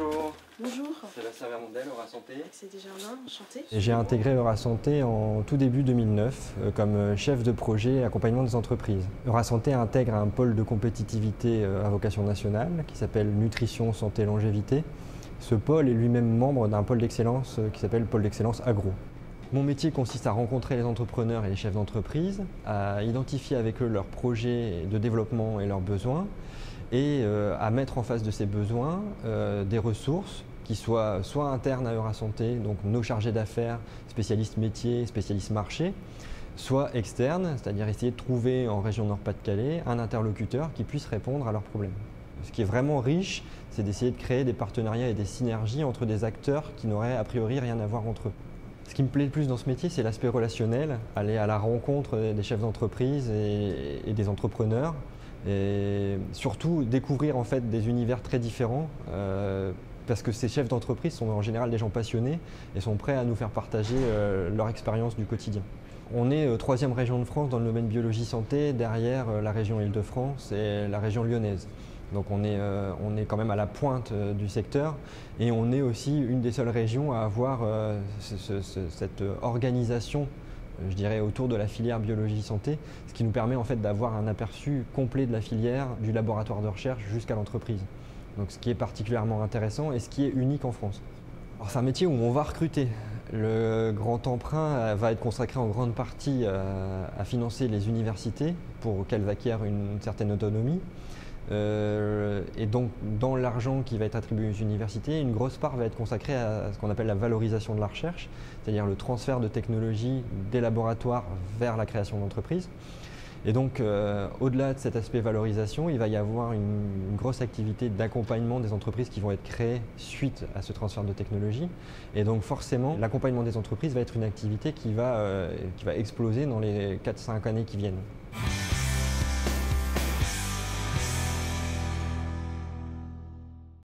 Bonjour. Bonjour. Sébastien Vermondel, Eurasanté. C'est Desjardins, enchanté. J'ai intégré Eurasanté en tout début 2009 comme chef de projet accompagnement des entreprises. Eurasanté intègre un pôle de compétitivité à vocation nationale qui s'appelle Nutrition, Santé, Longévité. Ce pôle est lui-même membre d'un pôle d'excellence qui s'appelle Pôle d'excellence Agro. Mon métier consiste à rencontrer les entrepreneurs et les chefs d'entreprise, à identifier avec eux leurs projets de développement et leurs besoins et à mettre en face de ces besoins des ressources qui soient soit internes à Eurasanté, donc nos chargés d'affaires, spécialistes métiers, spécialistes marché, soit externes, c'est-à-dire essayer de trouver en région Nord-Pas-de-Calais un interlocuteur qui puisse répondre à leurs problèmes. Ce qui est vraiment riche, c'est d'essayer de créer des partenariats et des synergies entre des acteurs qui n'auraient a priori rien à voir entre eux. Ce qui me plaît le plus dans ce métier, c'est l'aspect relationnel, aller à la rencontre des chefs d'entreprise et des entrepreneurs, et surtout découvrir en fait des univers très différents, parce que ces chefs d'entreprise sont en général des gens passionnés et sont prêts à nous faire partager leur expérience du quotidien. On est troisième région de France dans le domaine biologie santé, derrière la région Île-de-France et la région lyonnaise. Donc on est quand même à la pointe du secteur et on est aussi une des seules régions à avoir cette organisation, je dirais, autour de la filière biologie santé, ce qui nous permet en fait d'avoir un aperçu complet de la filière, du laboratoire de recherche jusqu'à l'entreprise. Donc ce qui est particulièrement intéressant et ce qui est unique en France. Alors c'est un métier où on va recruter. Le grand emprunt va être consacré en grande partie à financer les universités pour qu'elles acquièrent une certaine autonomie. Et donc dans l'argent qui va être attribué aux universités, une grosse part va être consacrée à ce qu'on appelle la valorisation de la recherche, c'est-à-dire le transfert de technologies des laboratoires vers la création d'entreprises. Et donc au-delà de cet aspect valorisation, il va y avoir une grosse activité d'accompagnement des entreprises qui vont être créées suite à ce transfert de technologie. Et donc forcément, l'accompagnement des entreprises va être une activité qui va exploser dans les 4-5 années qui viennent.